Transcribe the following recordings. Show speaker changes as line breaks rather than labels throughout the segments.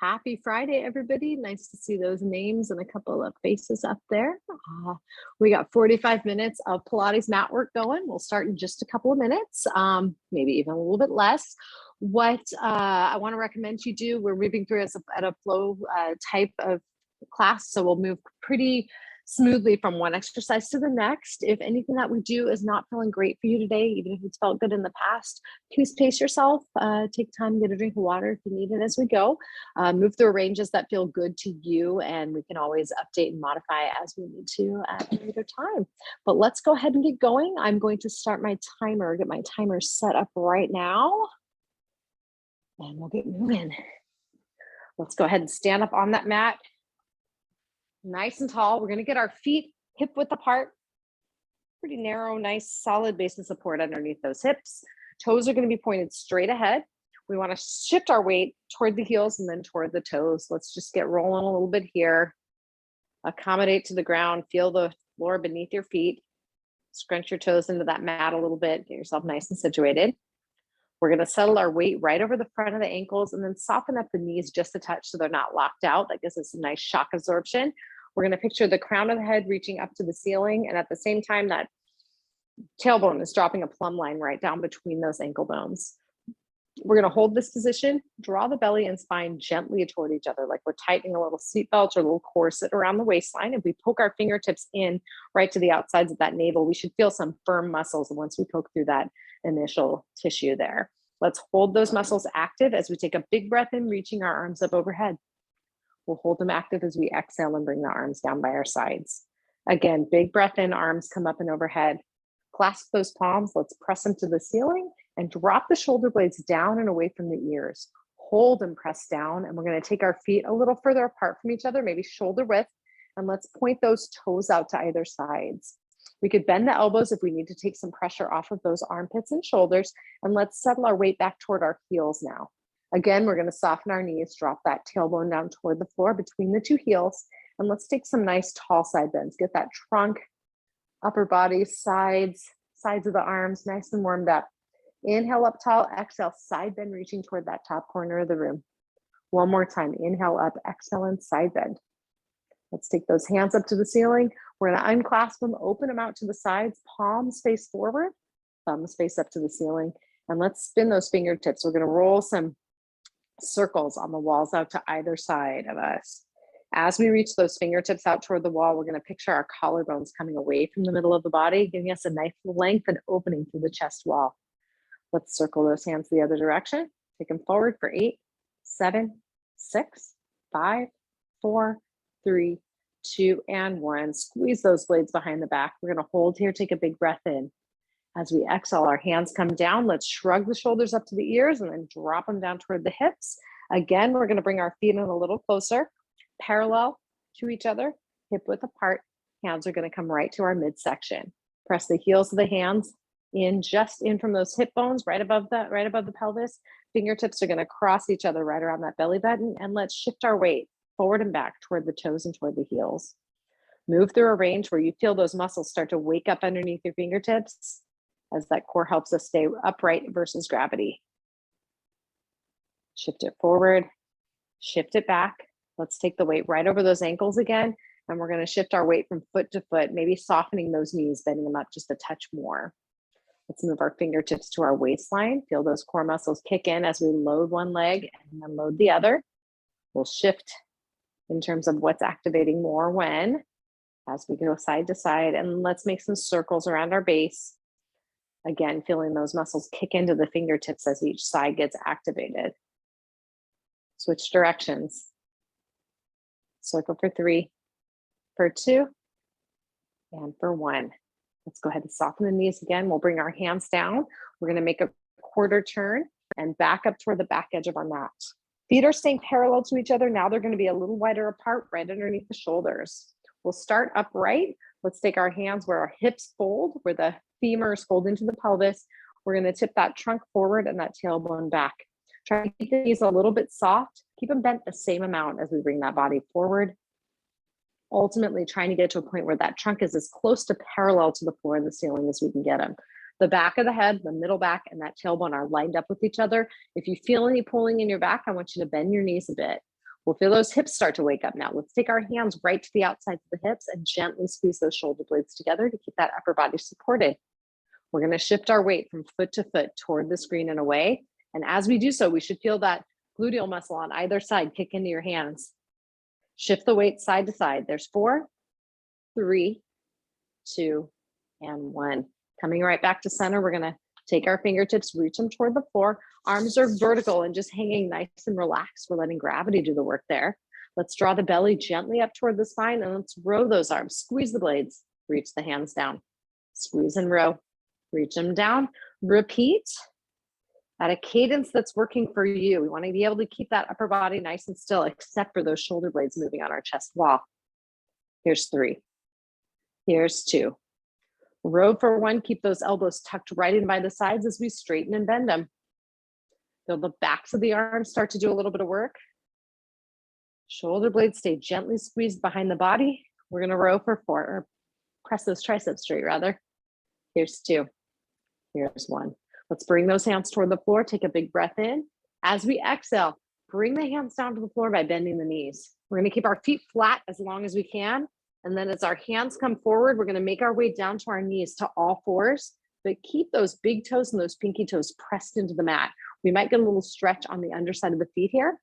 Happy Friday, everybody. Nice to see those names and a couple of faces up there. We got 45 minutes of Pilates mat work going. We'll start in just a couple of minutes, maybe even a little bit less. What I want to recommend you do, we're moving through at a flow type of class, so we'll move pretty smoothly from one exercise to the next. If anything that we do is not feeling great for you today, even if it's felt good in the past, please pace yourself, take time, get a drink of water if you need it as we go. Move through ranges that feel good to you, and we can always update and modify as we need to at a later time. But let's go ahead and get going. I'm going to start my timer, get my timer set up right now, and we'll get moving. Let's go ahead and stand up on that mat. Nice and tall. We're going to get our feet hip width apart. Pretty narrow, nice, solid base of support underneath those hips. Toes are going to be pointed straight ahead. We want to shift our weight toward the heels and then toward the toes. Let's just get rolling a little bit here. Accommodate to the ground. Feel the floor beneath your feet. Scrunch your toes into that mat a little bit. Get yourself nice and situated. We're going to settle our weight right over the front of the ankles and then soften up the knees just a touch so they're not locked out. That gives us a nice shock absorption. We're going to picture the crown of the head reaching up to the ceiling, and at the same time, that tailbone is dropping a plumb line right down between those ankle bones. We're going to hold this position, draw the belly and spine gently toward each other, like we're tightening a little seatbelt or a little corset around the waistline. If we poke our fingertips in right to the outsides of that navel, we should feel some firm muscles once we poke through that initial tissue there. Let's hold those muscles active as we take a big breath in, reaching our arms up overhead. We'll hold them active as we exhale and bring the arms down by our sides. Again, big breath in, arms come up and overhead. Clasp those palms, let's press them to the ceiling and drop the shoulder blades down and away from the ears. Hold and press down, and we're going to take our feet a little further apart from each other, maybe shoulder width, and let's point those toes out to either sides. We could bend the elbows if we need to take some pressure off of those armpits and shoulders, and let's settle our weight back toward our heels now. Again, we're going to soften our knees, drop that tailbone down toward the floor between the two heels, and let's take some nice tall side bends. Get that trunk, upper body, sides of the arms nice and warmed up. Inhale up tall, exhale, side bend reaching toward that top corner of the room. One more time, inhale up, exhale and side bend. Let's take those hands up to the ceiling. We're going to unclasp them, open them out to the sides, palms face forward, thumbs face up to the ceiling, and let's spin those fingertips. We're going to roll some circles on the walls out to either side of us. As we reach those fingertips out toward the wall, we're going to picture our collarbones coming away from the middle of the body, giving us a nice length and opening through the chest wall. Let's circle those hands the other direction. Take them forward for 8, 7, 6, 5, 4, 3, 2, and 1. Squeeze those blades behind the back. We're going to hold here, take a big breath in. As we exhale, our hands come down. Let's shrug the shoulders up to the ears and then drop them down toward the hips. Again, we're going to bring our feet in a little closer, parallel to each other, hip width apart. Hands are going to come right to our midsection. Press the heels of the hands in, just in from those hip bones, right above the pelvis. Fingertips are going to cross each other right around that belly button, and let's shift our weight forward and back toward the toes and toward the heels. Move through a range where you feel those muscles start to wake up underneath your fingertips, as that core helps us stay upright versus gravity. Shift it forward, shift it back. Let's take the weight right over those ankles again, and we're going to shift our weight from foot to foot, maybe softening those knees, bending them up just a touch more. Let's move our fingertips to our waistline. Feel those core muscles kick in as we load one leg and then load the other. We'll shift in terms of what's activating more when, as we go side to side, and let's make some circles around our base. Again, feeling those muscles kick into the fingertips as each side gets activated. Switch directions. Circle for 3, for 2, and for 1. Let's go ahead and soften the knees again. We'll bring our hands down. We're going to make a quarter turn and back up toward the back edge of our mat. Feet are staying parallel to each other. Now they're going to be a little wider apart, right underneath the shoulders. We'll start upright. Let's take our hands where our hips fold, where the femurs fold into the pelvis. We're going to tip that trunk forward and that tailbone back. Try to keep the knees a little bit soft. Keep them bent the same amount as we bring that body forward. Ultimately, trying to get to a point where that trunk is as close to parallel to the floor and the ceiling as we can get them. The back of the head, the middle back, and that tailbone are lined up with each other. If you feel any pulling in your back, I want you to bend your knees a bit. We'll feel those hips start to wake up now. Let's take our hands right to the outside of the hips and gently squeeze those shoulder blades together to keep that upper body supported. We're going to shift our weight from foot to foot toward the screen and away. And as we do so, we should feel that gluteal muscle on either side kick into your hands. Shift the weight side to side. There's 4, 3, 2, and 1. Coming right back to center, we're going to take our fingertips, reach them toward the floor. Arms are vertical and just hanging nice and relaxed. We're letting gravity do the work there. Let's draw the belly gently up toward the spine and let's row those arms. Squeeze the blades, reach the hands down. Squeeze and row, reach them down. Repeat at a cadence that's working for you. We want to be able to keep that upper body nice and still, except for those shoulder blades moving on our chest wall. Here's 3. Here's 2. Row for 1, keep those elbows tucked right in by the sides as we straighten and bend them. Feel the backs of the arms start to do a little bit of work. Shoulder blades stay gently squeezed behind the body. We're going to row for 4, or press those triceps straight rather. Here's 2. Here's 1. Let's bring those hands toward the floor. Take a big breath in. As we exhale, bring the hands down to the floor by bending the knees. We're going to keep our feet flat as long as we can. And then as our hands come forward, we're going to make our way down to our knees to all 4s, but keep those big toes and those pinky toes pressed into the mat. We might get a little stretch on the underside of the feet here.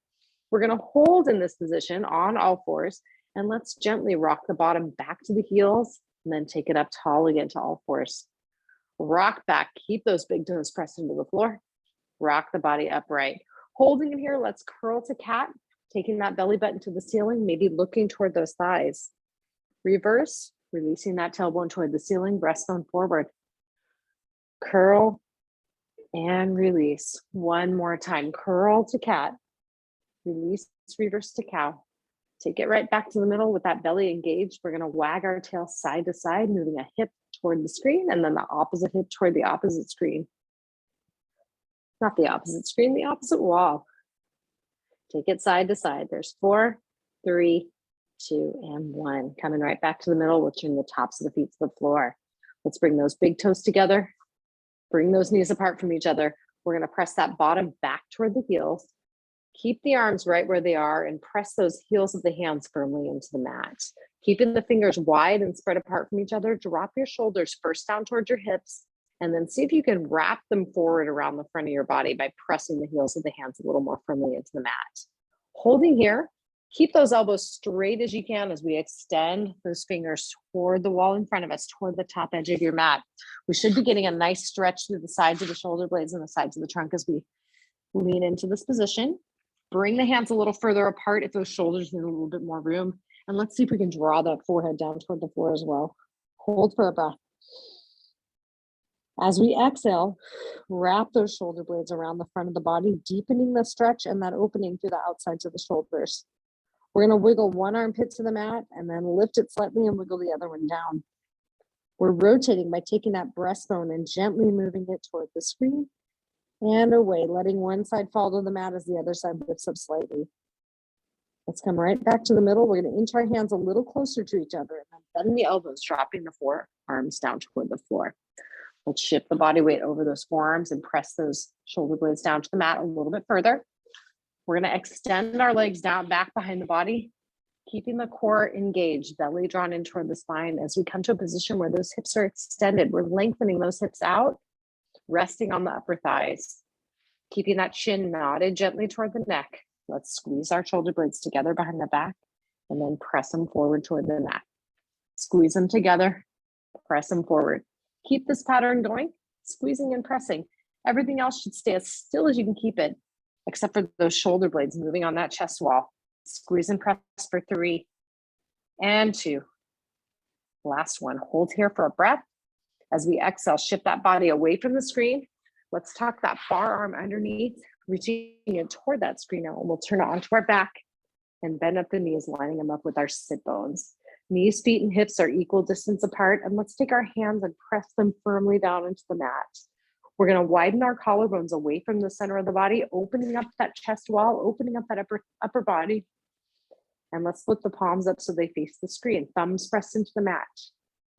We're going to hold in this position on all 4s, and let's gently rock the bottom back to the heels and then take it up tall again to all 4s. Rock back, keep those big toes pressed into the floor. Rock the body upright. Holding in here, let's curl to cat, taking that belly button to the ceiling, maybe looking toward those thighs. Reverse, releasing that tailbone toward the ceiling, breastbone forward. Curl and release. One more time. Curl to cat. Release, reverse to cow. Take it right back to the middle with that belly engaged. We're going to wag our tail side to side, moving a hip toward the screen and then the opposite hip toward the opposite screen. Not the opposite screen, the opposite wall. Take it side to side. There's 4, 3, 2, and 1. Coming right back to the middle. We'll turn the tops of the feet to the floor. Let's bring those big toes together. Bring those knees apart from each other. We're going to press that bottom back toward the heels. Keep the arms right where they are and press those heels of the hands firmly into the mat. Keeping the fingers wide and spread apart from each other. Drop your shoulders first down towards your hips, and then see if you can wrap them forward around the front of your body by pressing the heels of the hands a little more firmly into the mat. Holding here, keep those elbows straight as you can as we extend those fingers toward the wall in front of us, toward the top edge of your mat. We should be getting a nice stretch through the sides of the shoulder blades and the sides of the trunk as we lean into this position. Bring the hands a little further apart if those shoulders need a little bit more room. And let's see if we can draw that forehead down toward the floor as well. Hold for a breath. As we exhale, wrap those shoulder blades around the front of the body, deepening the stretch and that opening through the outsides of the shoulders. We're going to wiggle one armpit to the mat and then lift it slightly and wiggle the other one down. We're rotating by taking that breastbone and gently moving it toward the screen and away, letting one side fall to the mat as the other side lifts up slightly. Let's come right back to the middle. We're going to inch our hands a little closer to each other and then bend the elbows, dropping the forearms down toward the floor. Let's shift the body weight over those forearms and press those shoulder blades down to the mat a little bit further. We're going to extend our legs down back behind the body, keeping the core engaged, belly drawn in toward the spine. As we come to a position where those hips are extended, we're lengthening those hips out, resting on the upper thighs, keeping that chin nodded gently toward the neck. Let's squeeze our shoulder blades together behind the back and then press them forward toward the mat. Squeeze them together, press them forward. Keep this pattern going, squeezing and pressing. Everything else should stay as still as you can keep it, except for those shoulder blades moving on that chest wall. Squeeze and press for 3 and 2. Last one. Hold here for a breath. As we exhale, shift that body away from the screen. Let's tuck that far arm underneath, reaching it toward that screen now, and we'll turn it onto our back and bend up the knees, lining them up with our sit bones. Knees, feet, and hips are equal distance apart, and let's take our hands and press them firmly down into the mat. We're going to widen our collarbones away from the center of the body, opening up that chest wall, opening up that upper body. And let's flip the palms up so they face the screen. Thumbs pressed into the mat.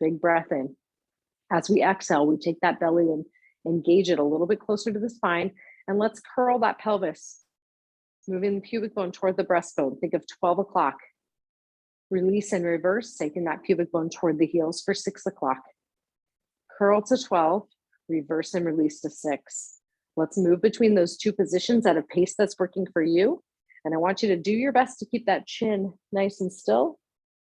Big breath in. As we exhale, we take that belly and engage it a little bit closer to the spine. And let's curl that pelvis. Moving the pubic bone toward the breastbone. Think of 12 o'clock. Release and reverse, taking that pubic bone toward the heels for 6 o'clock. Curl to 12, reverse and release to 6. Let's move between those two positions at a pace that's working for you. And I want you to do your best to keep that chin nice and still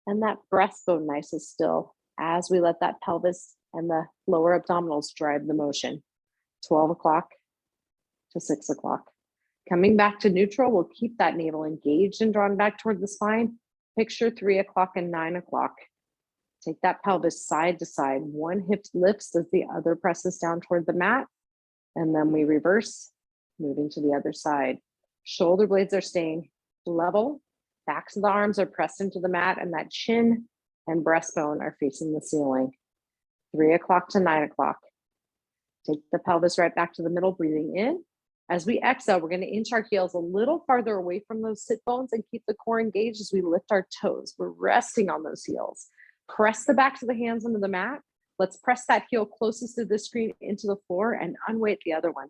and that breastbone nice and still as we let that pelvis and the lower abdominals drive the motion. 12 o'clock to 6 o'clock. Coming back to neutral, we'll keep that navel engaged and drawn back toward the spine. Picture 3 o'clock and 9 o'clock. Take that pelvis side to side. One hip lifts as the other presses down toward the mat. And then we reverse, moving to the other side. Shoulder blades are staying level. Backs of the arms are pressed into the mat, and that chin and breastbone are facing the ceiling. 3 o'clock to 9 o'clock. Take the pelvis right back to the middle, breathing in. As we exhale, we're going to inch our heels a little farther away from those sit bones and keep the core engaged as we lift our toes. We're resting on those heels. Press the backs of the hands into the mat. Let's press that heel closest to the screen into the floor and unweight the other one.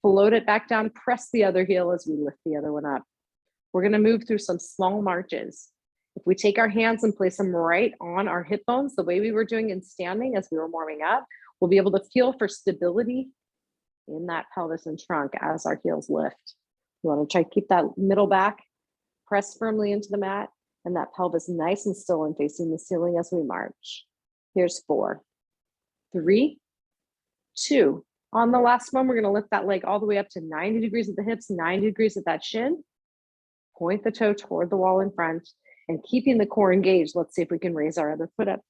Float it back down, press the other heel as we lift the other one up. We're going to move through some small marches. If we take our hands and place them right on our hip bones, the way we were doing in standing as we were warming up, we'll be able to feel for stability in that pelvis and trunk as our heels lift. You want to try to keep that middle back, press firmly into the mat, and that pelvis nice and still and facing the ceiling as we march. Here's 4, 3, 2. On the last one, we're going to lift that leg all the way up to 90 degrees at the hips, 90 degrees at that shin. Point the toe toward the wall in front and keeping the core engaged. Let's see if we can raise our other foot up,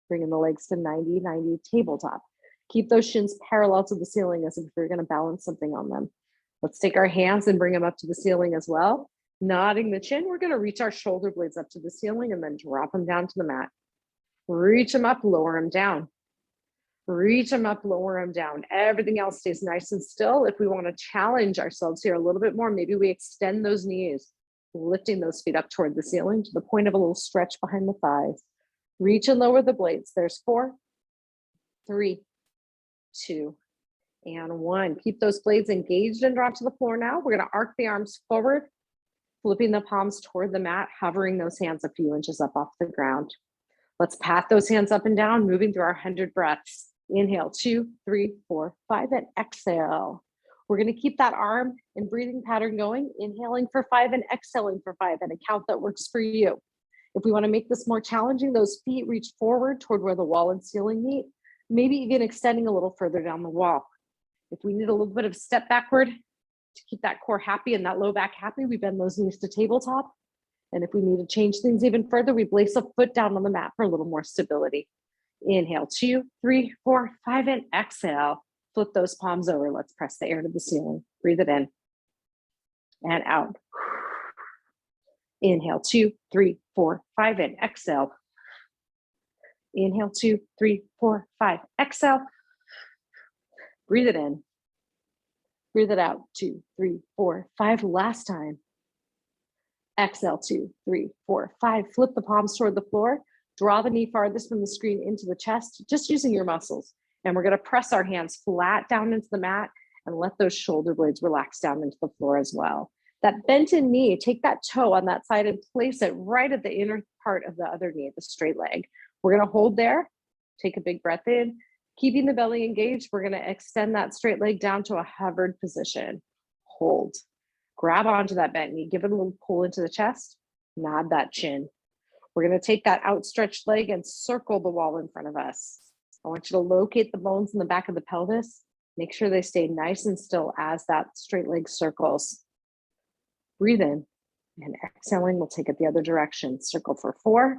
bringing the legs to 90, 90 tabletop. Keep those shins parallel to the ceiling as if you're going to balance something on them. Let's take our hands and bring them up to the ceiling as well. Nodding the chin, we're going to reach our shoulder blades up to the ceiling and then drop them down to the mat. Reach them up, lower them down. Reach them up, lower them down. Everything else stays nice and still. If we want to challenge ourselves here a little bit more, maybe we extend those knees, lifting those feet up toward the ceiling to the point of a little stretch behind the thighs. Reach and lower the blades. There's 4, 3, 2, and 1. Keep those blades engaged and drop to the floor now. We're going to arc the arms forward, flipping the palms toward the mat, hovering those hands a few inches up off the ground. Let's pat those hands up and down, moving through our 100 breaths. Inhale, 2, 3, 4, 5, and exhale. We're going to keep that arm and breathing pattern going, inhaling for 5 and exhaling for 5, and a count that works for you. If we want to make this more challenging, those feet reach forward toward where the wall and ceiling meet, maybe even extending a little further down the wall. If we need a little bit of step backward to keep that core happy and that low back happy, we bend those knees to tabletop. And if we need to change things even further, we place a foot down on the mat for a little more stability. Inhale, 2, 3, 4, 5, and exhale. Flip those palms over. Let's press the air to the ceiling. Breathe it in and out. Inhale, 2, 3, 4, 5, and exhale. Inhale, 2, 3, 4, 5. Exhale. Breathe it in. Breathe it out. 2, 3, 4, 5. Last time. Exhale, 2, 3, 4, 5. Flip the palms toward the floor. Draw the knee farthest from the screen into the chest, just using your muscles. And we're going to press our hands flat down into the mat and let those shoulder blades relax down into the floor as well. That bent in knee, take that toe on that side and place it right at the inner part of the other knee, the straight leg. We're going to hold there. Take a big breath in. Keeping the belly engaged, we're going to extend that straight leg down to a hovered position. Hold. Grab onto that bent knee. Give it a little pull into the chest. Nod that chin. We're going to take that outstretched leg and circle the wall in front of us. I want you to locate the bones in the back of the pelvis. Make sure they stay nice and still as that straight leg circles. Breathe in, and exhaling, we'll take it the other direction. Circle for 4,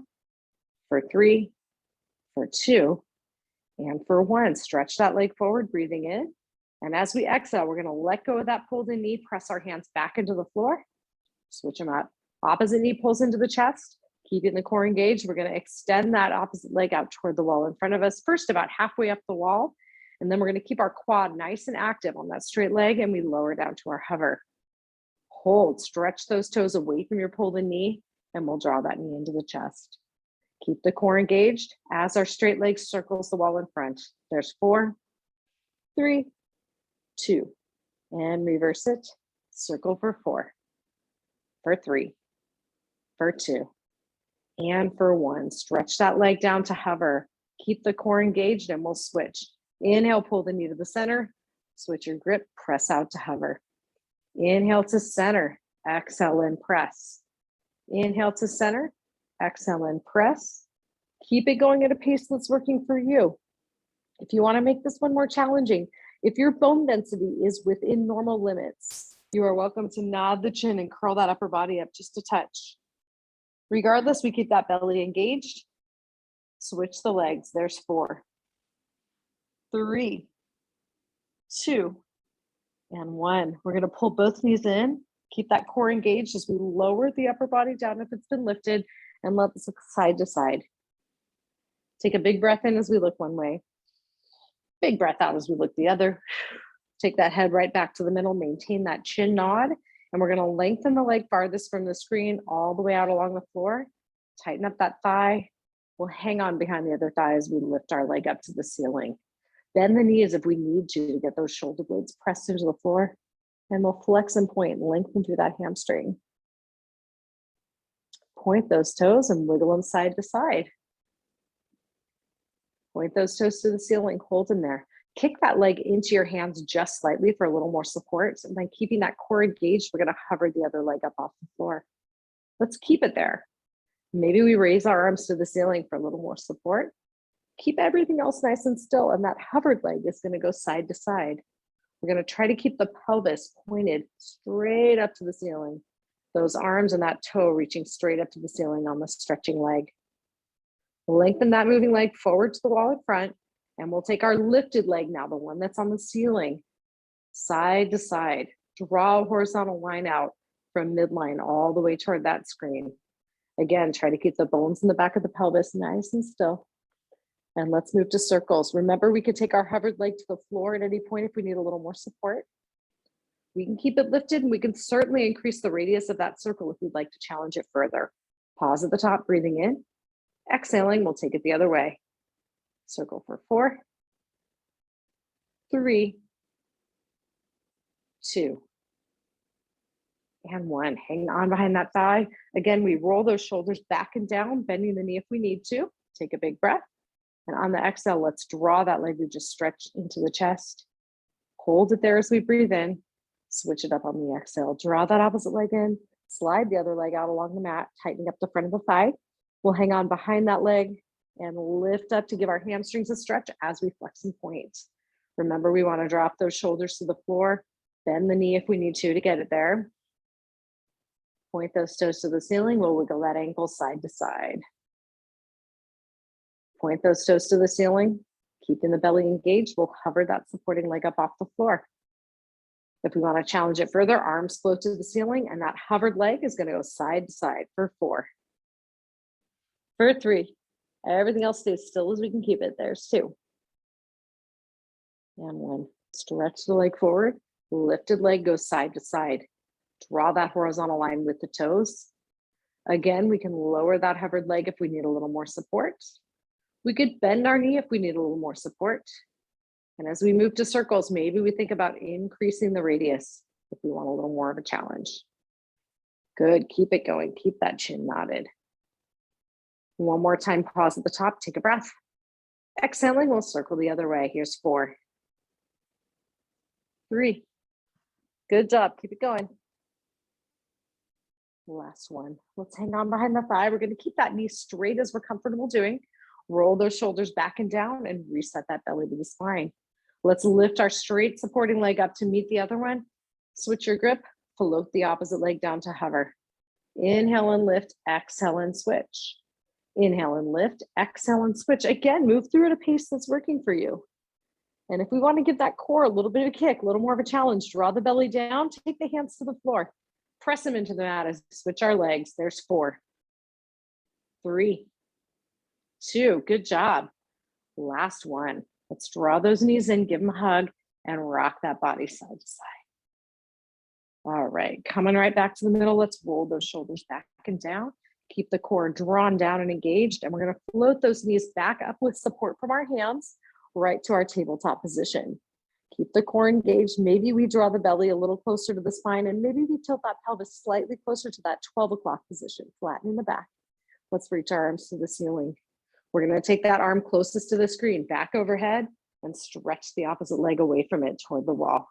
for 3, for 2, and for 1. Stretch that leg forward, breathing in. And as we exhale, we're going to let go of that pulled in knee, press our hands back into the floor, switch them up. Opposite knee pulls into the chest. Keeping the core engaged, we're going to extend that opposite leg out toward the wall in front of us, first about halfway up the wall, and then we're going to keep our quad nice and active on that straight leg, and we lower down to our hover. Hold, stretch those toes away from your pulled in knee, and we'll draw that knee into the chest. Keep the core engaged as our straight leg circles the wall in front. There's 4, 3, 2, and reverse it. Circle for 4, for 3, for 2, and for 1. Stretch that leg down to hover. Keep the core engaged and we'll switch. Inhale, pull the knee to the center. Switch your grip, press out to hover. Inhale to center, exhale and press. Inhale to center, exhale and press. Keep it going at a pace that's working for you. If you want to make this one more challenging, if your bone density is within normal limits, you are welcome to nod the chin and curl that upper body up just a touch. Regardless, we keep that belly engaged. Switch the legs. There's 4, 3, 2, and 1. We're going to pull both knees in. Keep that core engaged as we lower the upper body down if it's been lifted, and let this look side to side. Take a big breath in as we look one way. Big breath out as we look the other. Take that head right back to the middle. Maintain that chin nod. And we're going to lengthen the leg farthest from the screen all the way out along the floor. Tighten up that thigh. We'll hang on behind the other thigh as we lift our leg up to the ceiling. Bend the knees if we need to get those shoulder blades pressed into the floor. And we'll flex and point and lengthen through that hamstring. Point those toes and wiggle them side to side. Point those toes to the ceiling, hold in there. Kick that leg into your hands just slightly for a little more support. And then keeping that core engaged, we're going to hover the other leg up off the floor. Let's keep it there. Maybe we raise our arms to the ceiling for a little more support. Keep everything else nice and still. And that hovered leg is going to go side to side. We're going to try to keep the pelvis pointed straight up to the ceiling. Those arms and that toe reaching straight up to the ceiling on the stretching leg. Lengthen that moving leg forward to the wall in front. And we'll take our lifted leg now, the one that's on the ceiling, side to side. Draw a horizontal line out from midline all the way toward that screen. Again, try to keep the bones in the back of the pelvis nice and still. And let's move to circles. Remember, we could take our hovered leg to the floor at any point if we need a little more support. We can keep it lifted and we can certainly increase the radius of that circle if we'd like to challenge it further. Pause at the top, breathing in. Exhaling, we'll take it the other way. Circle for 4, 3, 2, and 1. Hang on behind that thigh. Again, we roll those shoulders back and down, bending the knee if we need to. Take a big breath. And on the exhale, let's draw that leg we just stretched into the chest. Hold it there as we breathe in. Switch it up on the exhale. Draw that opposite leg in. Slide the other leg out along the mat, tightening up the front of the thigh. We'll hang on behind that leg and lift up to give our hamstrings a stretch as we flex and point. Remember, we want to drop those shoulders to the floor, bend the knee if we need to get it there. Point those toes to the ceiling. We'll wiggle that ankle side to side. Point those toes to the ceiling, keeping the belly engaged. We'll hover that supporting leg up off the floor. If we want to challenge it further, arms float to the ceiling, and that hovered leg is going to go side to side for 4, for 3. Everything else stays still as we can keep it. There's 2. And 1. Stretch the leg forward. Lifted leg goes side to side. Draw that horizontal line with the toes. Again, we can lower that hovered leg if we need a little more support. We could bend our knee if we need a little more support. And as we move to circles, maybe we think about increasing the radius if we want a little more of a challenge. Good, keep it going. Keep that chin nodded. One more time, pause at the top, take a breath. Exhaling, we'll circle the other way. Here's 4, 3. Good job, keep it going. Last one. Let's hang on behind the thigh. We're going to keep that knee straight as we're comfortable doing. Roll those shoulders back and down and reset that belly to the spine. Let's lift our straight supporting leg up to meet the other one. Switch your grip, float the opposite leg down to hover. Inhale and lift, exhale and switch. Inhale and lift, exhale and switch. Again, move through at a pace that's working for you. And if we want to give that core a little bit of a kick, a little more of a challenge, draw the belly down, take the hands to the floor, press them into the mat as we switch our legs. There's 4, 3, 2. Good job. Last one. Let's draw those knees in, give them a hug, and rock that body side to side. All right, coming right back to the middle. Let's roll those shoulders back and down. Keep the core drawn down and engaged, and we're going to float those knees back up with support from our hands right to our tabletop position. Keep the core engaged. Maybe we draw the belly a little closer to the spine, and maybe we tilt that pelvis slightly closer to that 12 o'clock position, flattening the back. Let's reach our arms to the ceiling. We're going to take that arm closest to the screen, back overhead, and stretch the opposite leg away from it toward the wall.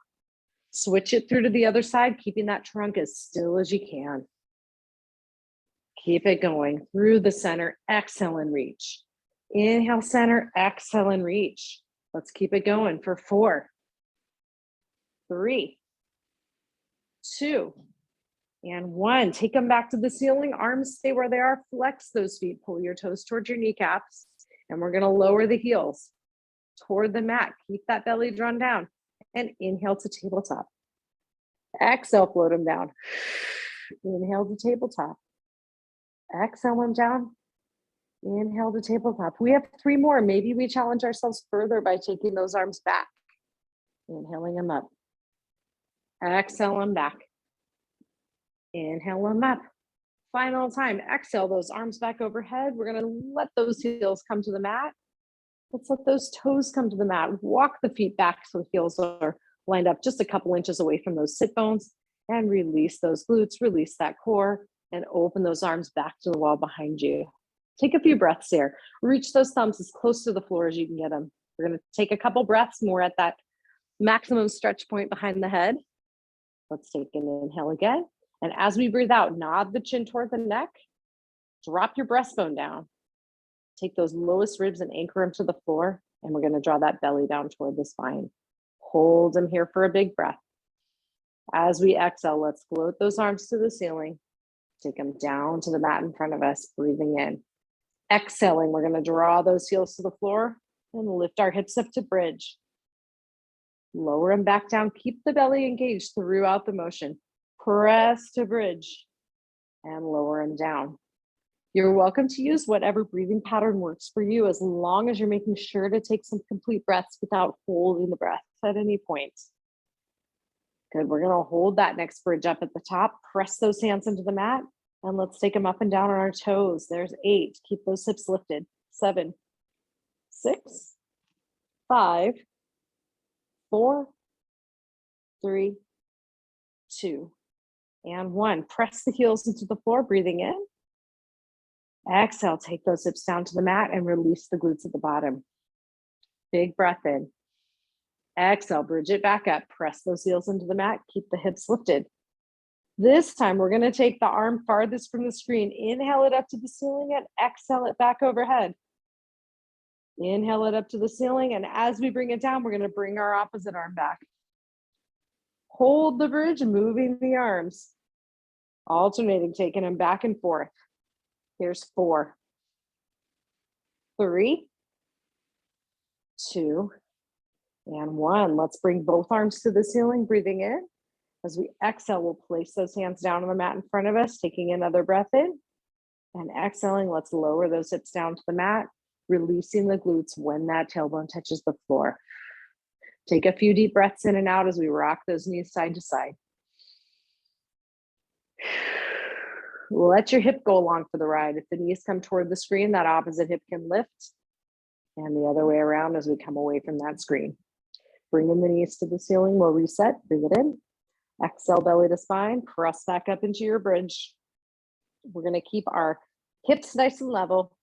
Switch it through to the other side, keeping that trunk as still as you can. Keep it going through the center. Exhale and reach. Inhale, center. Exhale and reach. Let's keep it going for 4, 3, 2, and 1. Take them back to the ceiling. Arms stay where they are. Flex those feet. Pull your toes towards your kneecaps. And we're going to lower the heels toward the mat. Keep that belly drawn down. And inhale to tabletop. Exhale, float them down. Inhale to tabletop. Exhale them down. Inhale to tabletop. We have 3 more. Maybe we challenge ourselves further by taking those arms back. Inhaling them up. Exhale them back. Inhale them up. Final time. Exhale those arms back overhead. We're going to let those heels come to the mat. Let's let those toes come to the mat. Walk the feet back so the heels are lined up just a couple inches away from those sit bones, and release those glutes, release that core, and open those arms back to the wall behind you. Take a few breaths here. Reach those thumbs as close to the floor as you can get them. We're going to take a couple breaths more at that maximum stretch point behind the head. Let's take an inhale again. And as we breathe out, nod the chin toward the neck. Drop your breastbone down. Take those lowest ribs and anchor them to the floor. And we're going to draw that belly down toward the spine. Hold them here for a big breath. As we exhale, let's float those arms to the ceiling. Take them down to the mat in front of us, breathing in. Exhaling, we're going to draw those heels to the floor and lift our hips up to bridge. Lower them back down. Keep the belly engaged throughout the motion. Press to bridge and lower them down. You're welcome to use whatever breathing pattern works for you, as long as you're making sure to take some complete breaths without holding the breath at any point. Good, we're gonna hold that next bridge up at the top, press those hands into the mat, and let's take them up and down on our toes. There's 8, keep those hips lifted. 7, 6, 5, 4, 3, 2, and 1. Press the heels into the floor, breathing in. Exhale, take those hips down to the mat and release the glutes at the bottom. Big breath in. Exhale, bridge it back up. Press those heels into the mat. Keep the hips lifted. This time, we're going to take the arm farthest from the screen. Inhale it up to the ceiling and exhale it back overhead. Inhale it up to the ceiling. And as we bring it down, we're going to bring our opposite arm back. Hold the bridge, moving the arms. Alternating, taking them back and forth. Here's 4, 3, 2, and 1. Let's bring both arms to the ceiling, breathing in. As we exhale, we'll place those hands down on the mat in front of us, taking another breath in. And exhaling, let's lower those hips down to the mat, releasing the glutes when that tailbone touches the floor. Take a few deep breaths in and out as we rock those knees side to side. Let your hip go along for the ride. If the knees come toward the screen, that opposite hip can lift. And the other way around as we come away from that screen. Bring in the knees to the ceiling. We'll reset. Bring it in. Exhale, belly to spine. Press back up into your bridge. We're going to keep our hips nice and level.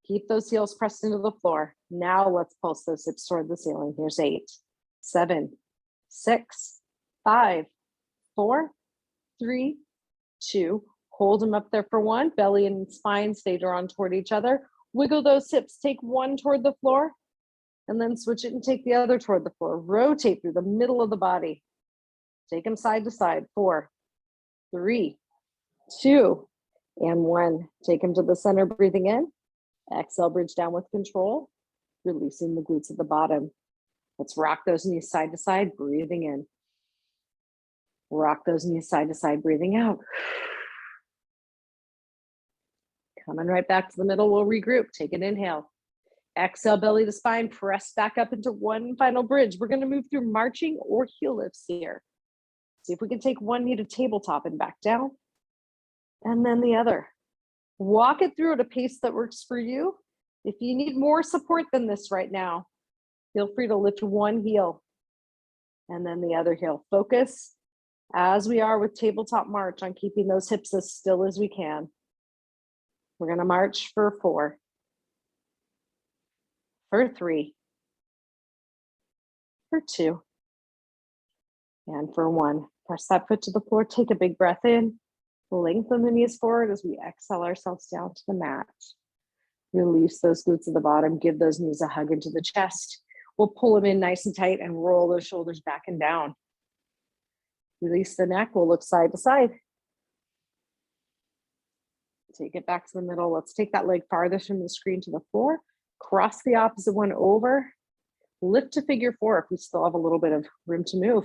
Keep those heels pressed into the floor. Now let's pulse those hips toward the ceiling. Here's 8, 7, 6, 5, 4, 3, 2. Hold them up there for 1. Belly and spine stay drawn toward each other. Wiggle those hips. Take one toward the floor and then switch it and take the other toward the floor. Rotate through the middle of the body. Take them side to side. 4, 3, 2, and 1. Take them to the center, breathing in. Exhale, bridge down with control, releasing the glutes at the bottom. Let's rock those knees side to side, breathing in. Rock those knees side to side, breathing out. Coming right back to the middle, we'll regroup. Take an inhale. Exhale, belly to spine, press back up into one final bridge. We're going to move through marching or heel lifts here. See if we can take one knee to tabletop and back down, and then the other. Walk it through at a pace that works for you. If you need more support than this right now, feel free to lift one heel and then the other heel. Focus, as we are with tabletop march, on keeping those hips as still as we can. We're gonna march for 4, for 3, for 2, and for 1. Press that foot to the floor, take a big breath in, lengthen the knees forward as we exhale ourselves down to the mat. Release those glutes at the bottom, give those knees a hug into the chest. We'll pull them in nice and tight and roll those shoulders back and down. Release the neck, we'll look side to side. Take it back to the middle. Let's take that leg farthest from the screen to the floor. Cross the opposite one over. Lift to figure 4 if we still have a little bit of room to move.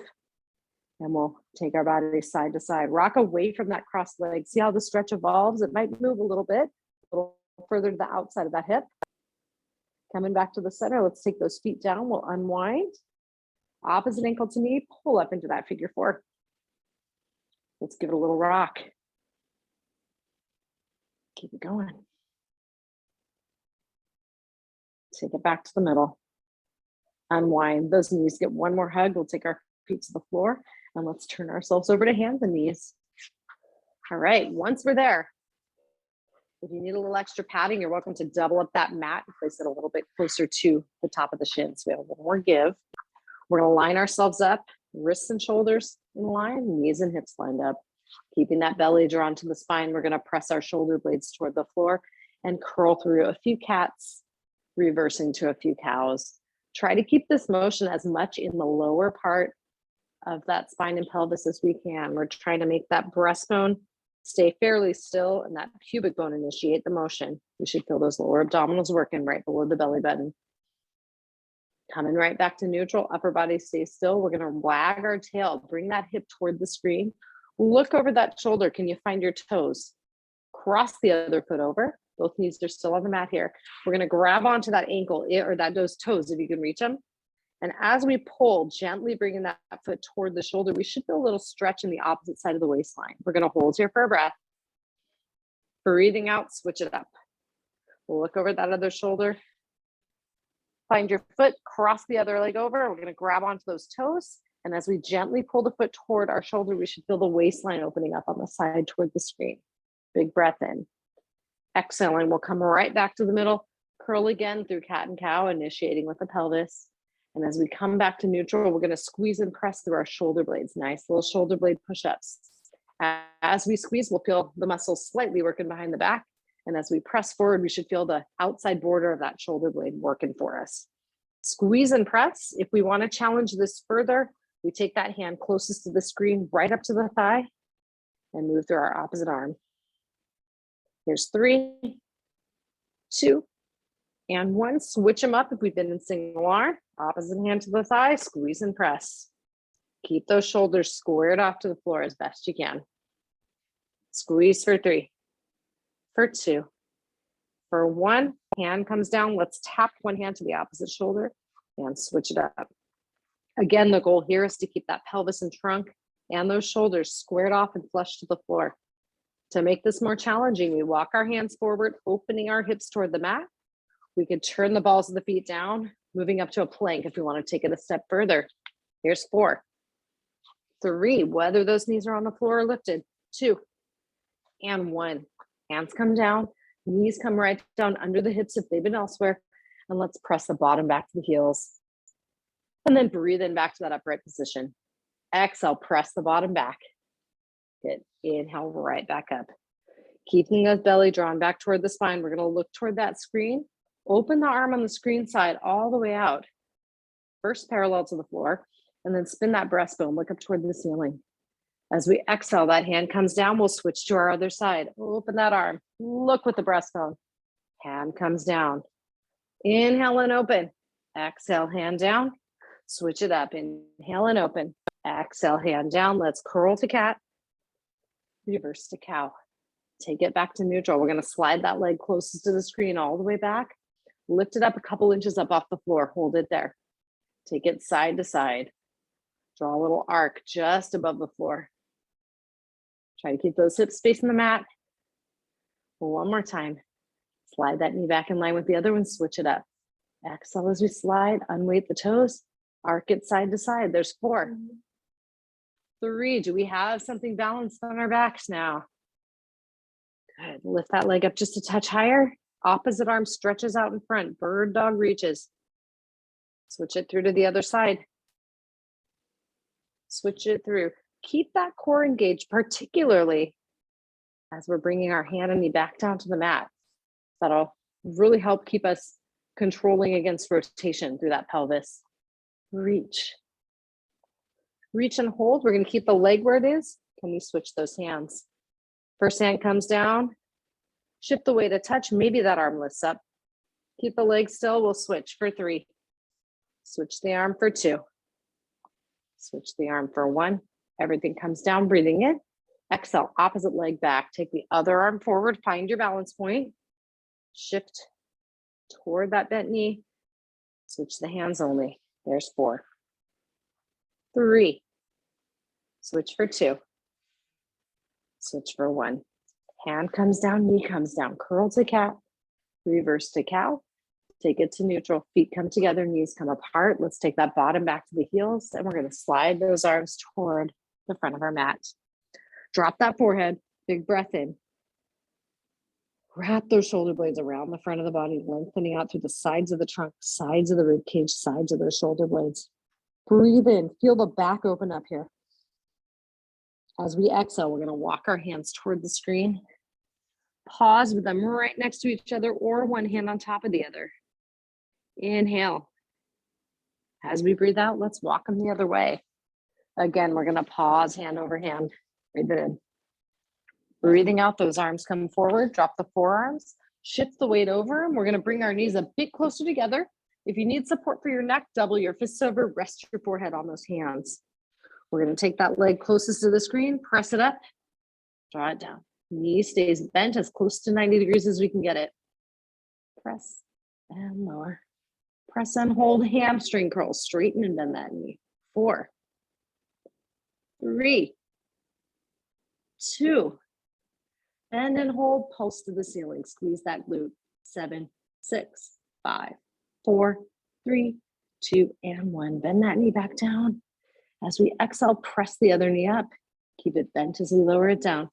And we'll take our body side to side. Rock away from that crossed leg. See how the stretch evolves? It might move a little bit, a little further to the outside of that hip. Coming back to the center, let's take those feet down. We'll unwind. Opposite ankle to knee, pull up into that figure 4. Let's give it a little rock. Keep it going. Take it back to the middle. Unwind. Those knees get one more hug. We'll take our feet to the floor and let's turn ourselves over to hands and knees. All right, once we're there, if you need a little extra padding, you're welcome to double up that mat and place it a little bit closer to the top of the shins. We have a little more give. We're gonna line ourselves up, wrists and shoulders in line, knees and hips lined up. Keeping that belly drawn to the spine, we're gonna press our shoulder blades toward the floor and curl through a few cats, reversing to a few cows. Try to keep this motion as much in the lower part of that spine and pelvis as we can. We're trying to make that breastbone stay fairly still and that pubic bone initiate the motion. We should feel those lower abdominals working right below the belly button. Coming right back to neutral, upper body stays still. We're gonna wag our tail, bring that hip toward the screen. Look over that shoulder. Can you find your toes? Cross the other foot over. Both knees are still on the mat here. We're gonna grab onto that ankle or those toes if you can reach them. And as we pull, gently bringing that foot toward the shoulder, we should feel a little stretch in the opposite side of the waistline. We're gonna hold here for a breath. Breathing out, switch it up. We'll look over that other shoulder. Find your foot, cross the other leg over. We're gonna grab onto those toes. And as we gently pull the foot toward our shoulder, we should feel the waistline opening up on the side toward the screen. Big breath in. Exhaling, we'll come right back to the middle. Curl again through cat and cow, initiating with the pelvis. And as we come back to neutral, we're gonna squeeze and press through our shoulder blades. Nice little shoulder blade push-ups. As we squeeze, we'll feel the muscles slightly working behind the back. And as we press forward, we should feel the outside border of that shoulder blade working for us. Squeeze and press. If we wanna challenge this further, we take that hand closest to the screen, right up to the thigh, and move through our opposite arm. Here's 3, 2, and 1. Switch them up if we've been in single arm. Opposite hand to the thigh, squeeze and press. Keep those shoulders squared off to the floor as best you can. Squeeze for 3, for 2, for 1. Hand comes down. Let's tap one hand to the opposite shoulder and switch it up. Again, the goal here is to keep that pelvis and trunk and those shoulders squared off and flush to the floor. To make this more challenging, we walk our hands forward, opening our hips toward the mat. We could turn the balls of the feet down, moving up to a plank if we want to take it a step further. Here's 4, 3, whether those knees are on the floor or lifted, 2, and 1. Hands come down, knees come right down under the hips if they've been elsewhere, and let's press the bottom back to the heels. And then breathe in back to that upright position. Exhale, press the bottom back. Good. Inhale, right back up. Keeping the belly drawn back toward the spine. We're gonna look toward that screen. Open the arm on the screen side all the way out. First parallel to the floor, and then spin that breastbone, look up toward the ceiling. As we exhale, that hand comes down, we'll switch to our other side. Open that arm, look with the breastbone. Hand comes down. Inhale and open. Exhale, hand down. Switch it up. Inhale and open. Exhale, hand down. Let's curl to cat. Reverse to cow. Take it back to neutral. We're gonna slide that leg closest to the screen all the way back. Lift it up a couple inches up off the floor. Hold it there. Take it side to side. Draw a little arc just above the floor. Try to keep those hips facing the mat. One more time. Slide that knee back in line with the other one. Switch it up. Exhale as we slide. Unweight the toes. Arc it side to side. There's 4. 3. Do we have something balanced on our backs now? Good. Lift that leg up just a touch higher. Opposite arm stretches out in front. Bird dog reaches. Switch it through to the other side. Switch it through. Keep that core engaged, particularly as we're bringing our hand and knee back down to the mat. That'll really help keep us controlling against rotation through that pelvis. Reach. Reach and hold. We're going to keep the leg where it is. Can we switch those hands? First hand comes down. Shift the weight a touch. Maybe that arm lifts up. Keep the leg still. We'll switch for 3. Switch the arm for 2. Switch the arm for 1. Everything comes down, breathing in. Exhale, opposite leg back. Take the other arm forward. Find your balance point. Shift toward that bent knee. Switch the hands only. There's 4. 3. Switch for 2. Switch for 1. Hand comes down, knee comes down. Curl to cat. Reverse to cow. Take it to neutral. Feet come together, knees come apart. Let's take that bottom back to the heels, and we're going to slide those arms toward the front of our mat. Drop that forehead. Big breath in. Wrap those shoulder blades around the front of the body, lengthening out through the sides of the trunk, sides of the rib cage, sides of those shoulder blades. Breathe in. Feel the back open up here. As we exhale, we're going to walk our hands toward the screen. Pause with them right next to each other or one hand on top of the other. Inhale. As we breathe out, let's walk them the other way. Again, we're going to pause hand over hand. Breathe it in. Breathing out, those arms come forward. Drop the forearms. Shift the weight over. And we're going to bring our knees a bit closer together. If you need support for your neck, double your fists over. Rest your forehead on those hands. We're going to take that leg closest to the screen. Press it up. Draw it down. Knee stays bent as close to 90 degrees as we can get it. Press and lower. Press and hold, hamstring curls. Straighten and bend that knee. 4, 3, 2. Bend and hold, pulse to the ceiling. Squeeze that glute. 7, 6, 5, 4, 3, 2, and 1. Bend that knee back down. As we exhale, press the other knee up. Keep it bent as we lower it down.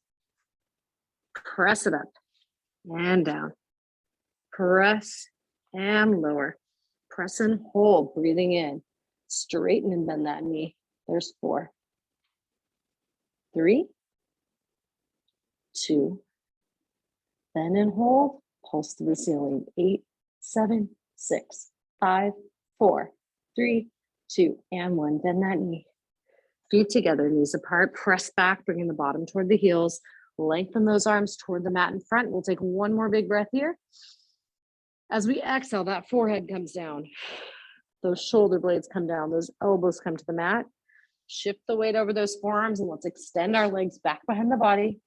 Press it up and down. Press and lower. Press and hold, breathing in. Straighten and bend that knee. There's 4, 3, 2. Bend and hold, pulse to the ceiling. 8, 7, 6, 5, 4, 3, 2, and 1. Bend that knee. Feet together, knees apart. Press back, bringing the bottom toward the heels. Lengthen those arms toward the mat in front. We'll take one more big breath here. As we exhale, that forehead comes down. Those shoulder blades come down. Those elbows come to the mat. Shift the weight over those forearms, and let's extend our legs back behind the body,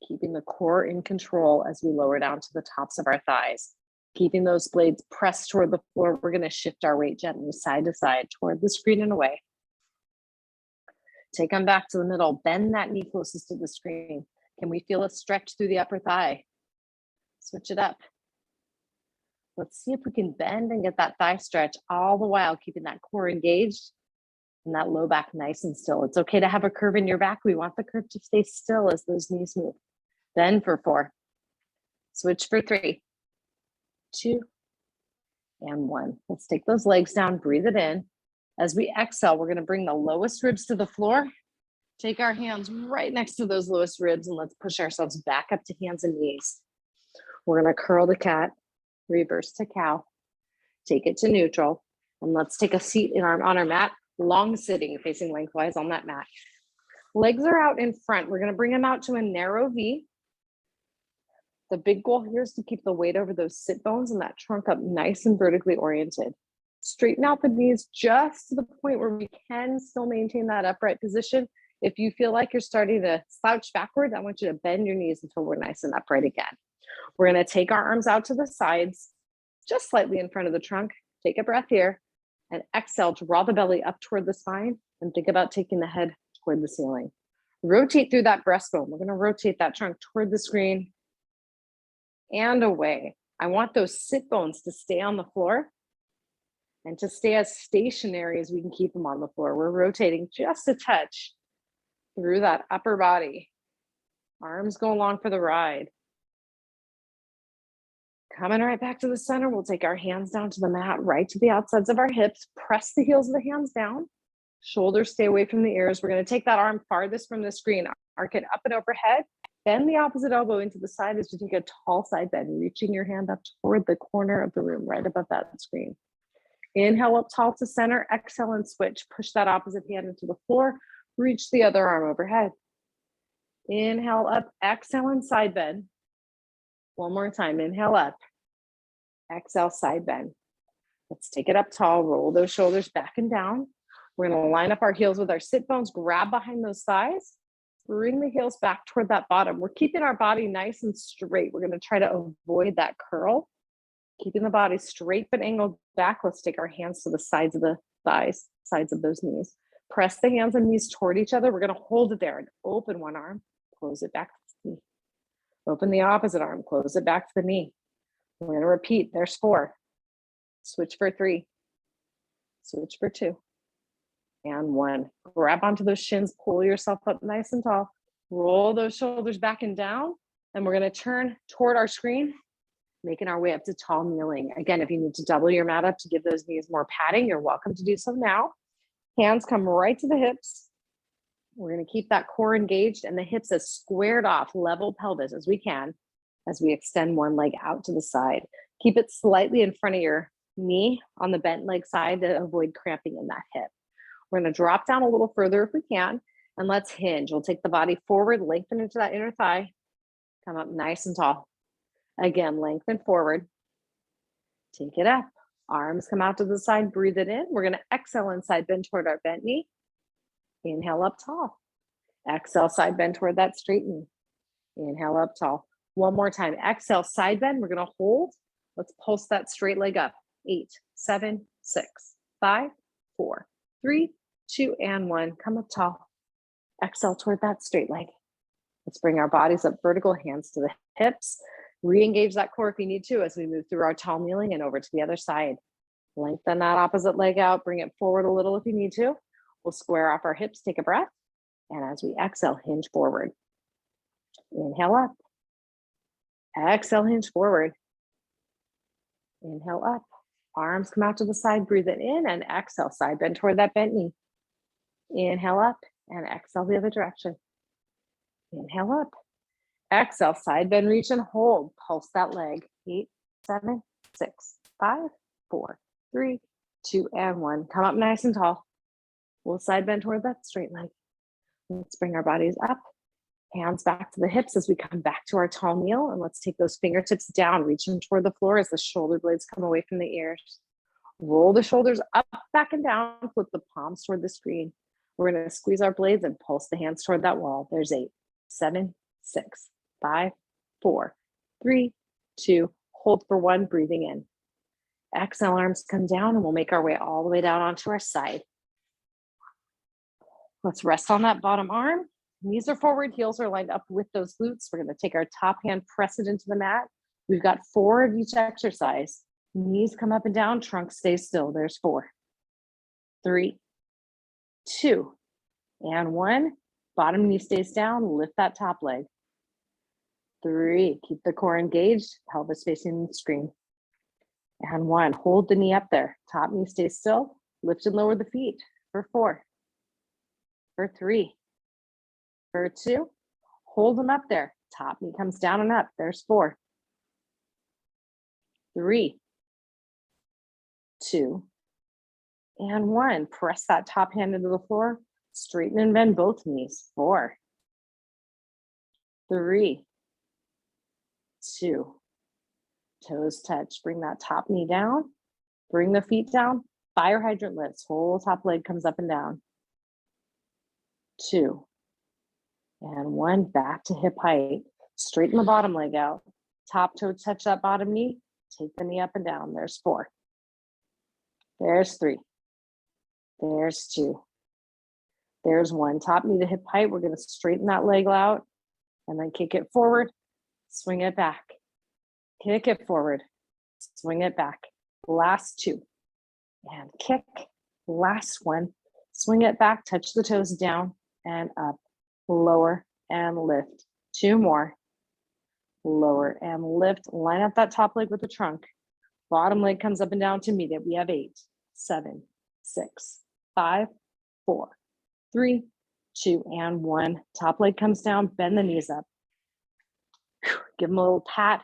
keeping the core in control as we lower down to the tops of our thighs. Keeping those blades pressed toward the floor, we're going to shift our weight gently side to side toward the screen and away. Take them back to the middle. Bend that knee closest to the screen. Can we feel a stretch through the upper thigh? Switch it up. Let's see if we can bend and get that thigh stretch, all the while keeping that core engaged and that low back nice and still. It's okay to have a curve in your back. We want the curve to stay still as those knees move. Bend for 4. Switch for 3, 2, and 1. Let's take those legs down, breathe it in. As we exhale, we're going to bring the lowest ribs to the floor. Take our hands right next to those lowest ribs, and let's push ourselves back up to hands and knees. We're going to curl to cat, reverse to cow, take it to neutral, and let's take a seat on our mat, long sitting, facing lengthwise on that mat. Legs are out in front. We're going to bring them out to a narrow V. The big goal here is to keep the weight over those sit bones and that trunk up nice and vertically oriented. Straighten out the knees just to the point where we can still maintain that upright position. If you feel like you're starting to slouch backward, I want you to bend your knees until we're nice and upright again. We're going to take our arms out to the sides, just slightly in front of the trunk. Take a breath here and exhale, draw the belly up toward the spine and think about taking the head toward the ceiling. Rotate through that breastbone. We're going to rotate that trunk toward the screen and away. I want those sit bones to stay on the floor. and to stay as stationary as we can keep them on the floor. We're rotating just a touch through that upper body. Arms go along for the ride. Coming right back to the center, we'll take our hands down to the mat, right to the outsides of our hips. Press the heels of the hands down. Shoulders stay away from the ears. We're going to take that arm farthest from the screen, arc it up and overhead. Bend the opposite elbow into the side as you take a tall side bend, reaching your hand up toward the corner of the room, right above that screen. Inhale up tall to center, exhale and switch. Push that opposite hand into the floor, reach the other arm overhead. Inhale up, exhale and side bend. One more time, inhale up, exhale, side bend. Let's take it up tall, roll those shoulders back and down. We're gonna line up our heels with our sit bones, grab behind those thighs, bring the heels back toward that bottom. We're keeping our body nice and straight. We're gonna try to avoid that curl. Keeping the body straight but angled back. Let's take our hands to the sides of the thighs, sides of those knees. Press the hands and knees toward each other. We're gonna hold it there and open one arm, close it back to the knee. Open the opposite arm, close it back to the knee. We're gonna repeat, there's 4. Switch for 3, switch for 2, and 1. Grab onto those shins, pull yourself up nice and tall. Roll those shoulders back and down, and we're gonna turn toward our screen, making our way up to tall kneeling. Again, if you need to double your mat up to give those knees more padding, you're welcome to do so now. Hands come right to the hips. We're gonna keep that core engaged and the hips as squared off, level pelvis as we can, as we extend one leg out to the side. Keep it slightly in front of your knee on the bent leg side to avoid cramping in that hip. We're gonna drop down a little further if we can, and let's hinge. We'll take the body forward, lengthen into that inner thigh, come up nice and tall. Again, lengthen forward, take it up. Arms come out to the side, breathe it in. We're gonna exhale and side bend toward our bent knee. Inhale up tall. Exhale, side bend toward that straight knee. Inhale up tall. One more time, exhale, side bend. We're gonna hold. Let's pulse that straight leg up. 8, 7, 6, 5, 4, 3, 2, and 1. Come up tall. Exhale toward that straight leg. Let's bring our bodies up vertical, hands to the hips. Re-engage that core if you need to as we move through our tall kneeling and over to the other side. Lengthen that opposite leg out, bring it forward a little if you need to. We'll square off our hips, take a breath. And as we exhale, hinge forward. Inhale up. Exhale, hinge forward. Inhale up. Arms come out to the side, breathe it in, and exhale, side bend toward that bent knee. Inhale up and exhale the other direction. Inhale up. Exhale, side bend, reach and hold. Pulse that leg. 8, 7, 6, 5, 4, 3, 2, and 1. Come up nice and tall. We'll side bend toward that straight leg. Let's bring our bodies up. Hands back to the hips as we come back to our tall kneel. And let's take those fingertips down, reaching toward the floor as the shoulder blades come away from the ears. Roll the shoulders up, back, and down. Flip the palms toward the screen. We're going to squeeze our blades and pulse the hands toward that wall. There's 8, 7, 6, 5, 4, 3, 2. Hold for 1, breathing in. Exhale, arms come down, and we'll make our way all the way down onto our side. Let's rest on that bottom arm. Knees are forward, heels are lined up with those glutes. We're going to take our top hand, press it into the mat. We've got 4 of each exercise. Knees come up and down, trunk stays still. There's 4, 3, 2, and 1. Bottom knee stays down, lift that top leg. 3, keep the core engaged, pelvis facing the screen. And 1, hold the knee up there. Top knee stays still, lift and lower the feet. For 4, for 3, for 2, hold them up there. Top knee comes down and up. There's 4, 3, 2, and 1. Press that top hand into the floor. Straighten and bend both knees. 4, 3, 2. Toes touch. Bring that top knee down. Bring the feet down. Fire hydrant lifts. Whole top leg comes up and down. 2, and 1. Back to hip height. Straighten the bottom leg out. Top toe touch that bottom knee. Take the knee up and down. There's 4. There's 3. There's 2. There's 1. Top knee to hip height. We're going to straighten that leg out and then kick it forward. Swing it back. Kick it forward. Swing it back. Last 2. and kick. Last one. Swing it back, touch the toes down and up, lower and lift. 2 more. Lower and lift. Line up that top leg with the trunk. Bottom leg comes up and down to meet it. We have 8, 7, 6, 5, 4, 3, 2, and 1. Top leg comes down, bend the knees up. Give them a little pat,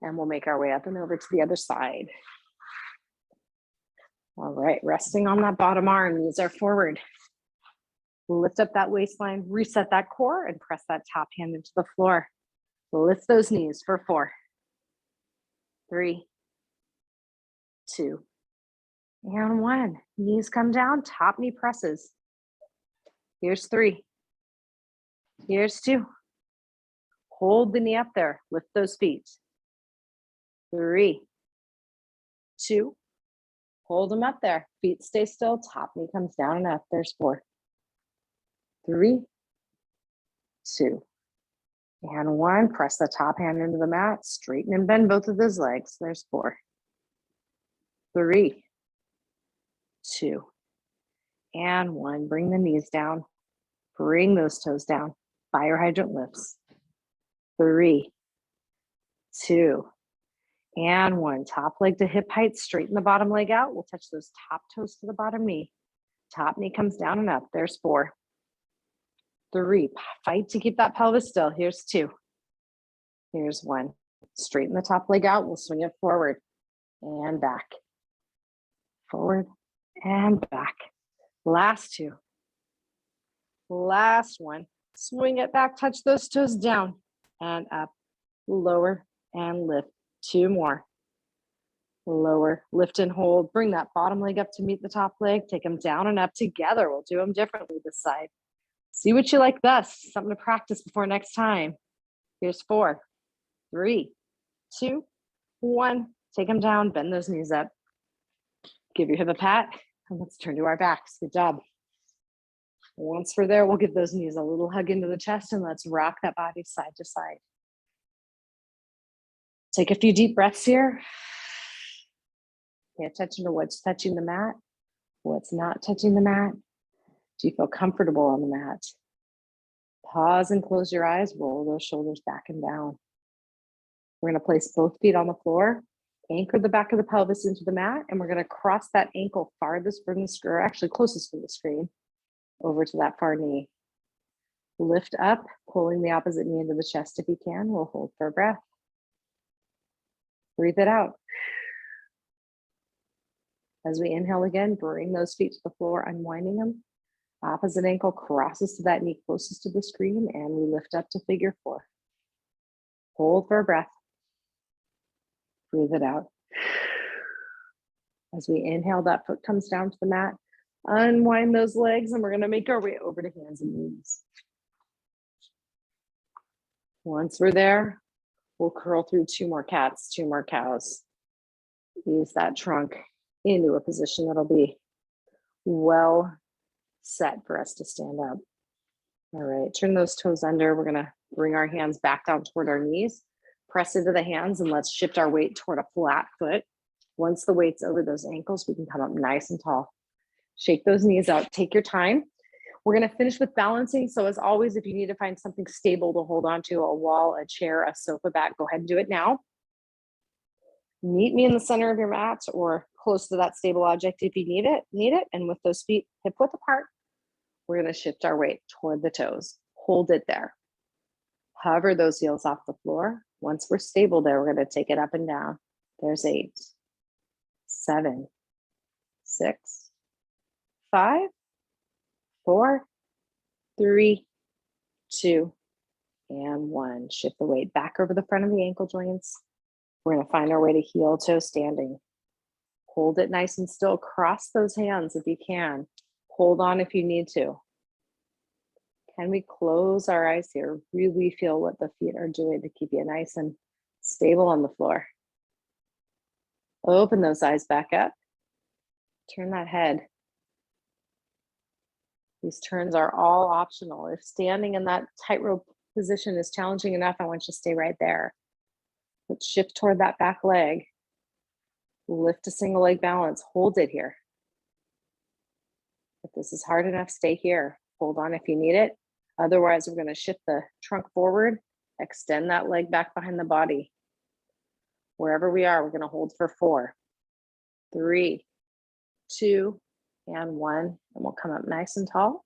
and we'll make our way up and over to the other side. All right, resting on that bottom arm, knees are forward. Lift up that waistline, reset that core, and press that top hand into the floor. Lift those knees for 4, 3, 2, and 1. Knees come down, top knee presses. Here's 3. Here's 2. Hold the knee up there. Lift those feet. 3, 2. Hold them up there. Feet stay still. Top knee comes down and up. There's 4, 3, 2, and 1. Press the top hand into the mat. Straighten and bend both of those legs. There's 4, 3, 2, and 1. Bring the knees down. Bring those toes down. Fire hydrant lifts. 3, 2, and 1. Top leg to hip height. Straighten the bottom leg out. We'll touch those top toes to the bottom knee. Top knee comes down and up. There's 4, 3. Fight to keep that pelvis still. Here's 2. Here's 1. Straighten the top leg out. We'll swing it forward and back. Forward and back. Last 2. Last 1. Swing it back. Touch those toes down and up. Lower and lift. 2 more. Lower, lift and hold. Bring that bottom leg up to meet the top leg. Take them down and up together. We'll do them differently this side. See what you like best. Something to practice before next time. Here's 4, 3, 2, 1. Take them down. Bend those knees up. Give your hip a pat. And let's turn to our backs. Good job. Once we're there, we'll give those knees a little hug into the chest and let's rock that body side to side. Take a few deep breaths here. Pay attention to what's touching the mat, what's not touching the mat. Do you feel comfortable on the mat? Pause and close your eyes. Roll those shoulders back and down. We're going to place both feet on the floor, anchor the back of the pelvis into the mat, and we're going to cross that ankle farthest from the screen, or actually closest from the screen, over to that far knee. Lift up, pulling the opposite knee into the chest if you can. We'll hold for a breath. Breathe it out. As we inhale again, bring those feet to the floor, unwinding them. Opposite ankle crosses to that knee closest to the screen, and we lift up to figure 4. Hold for a breath. Breathe it out. As we inhale, that foot comes down to the mat. Unwind those legs, and we're going to make our way over to hands and knees. Once we're there, we'll curl through 2 more cats, 2 more cows. Ease that trunk into a position that'll be well set for us to stand up. All right, turn those toes under. We're gonna bring our hands back down toward our knees, press into the hands, and let's shift our weight toward a flat foot. Once the weight's over those ankles, we can come up nice and tall. Shake those knees out, take your time. We're gonna finish with balancing. So as always, if you need to find something stable to hold on to, a wall, a chair, a sofa back, go ahead and do it now. Meet me in the center of your mat or close to that stable object if you need it. And with those feet hip width apart, we're going to shift our weight toward the toes. Hold it there. Hover those heels off the floor. Once we're stable there, we're going to take it up and down. There's 8, 7, 6, 5, 4, 3, 2, and 1. Shift the weight back over the front of the ankle joints. We're going to find our way to heel toe standing. Hold it nice and still. Cross those hands if you can. Hold on if you need to. Can we close our eyes here? Really feel what the feet are doing to keep you nice and stable on the floor. Open those eyes back up. Turn that head. These turns are all optional. If standing in that tightrope position is challenging enough, I want you to stay right there. Let's shift toward that back leg. Lift a single leg balance, hold it here. If this is hard enough, stay here. Hold on if you need it. Otherwise, we're going to shift the trunk forward, extend that leg back behind the body. Wherever we are, we're going to hold for 4, 3, 2, and 1. And we'll come up nice and tall.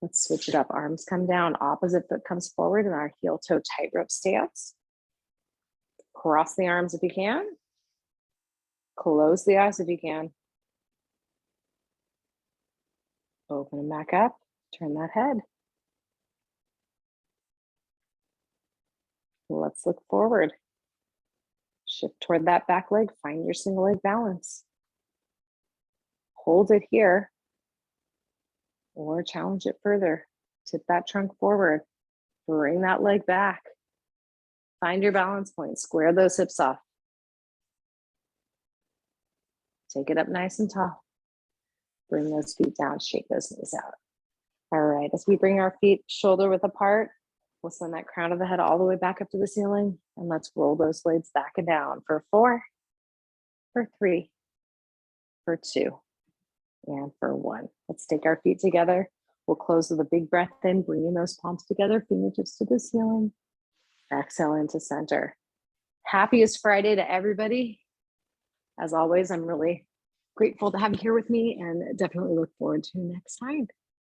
Let's switch it up. Arms come down, opposite foot comes forward in our heel toe tightrope stance. Cross the arms if you can. Close the eyes if you can. Open them back up. Turn that head. Let's look forward. Shift toward that back leg. Find your single leg balance. Hold it here. Or challenge it further. Tip that trunk forward. Bring that leg back. Find your balance point. Square those hips off. Take it up nice and tall. Bring those feet down. Shake those knees out. All right, as we bring our feet shoulder width apart, we'll send that crown of the head all the way back up to the ceiling. And let's roll those blades back and down for 4, for 3, for 2, and for 1. Let's take our feet together. We'll close with a big breath in, bringing those palms together, fingertips to the ceiling. Exhale into center. Happiest Friday to everybody. As always, I'm really grateful to have you here with me and definitely look forward to next time.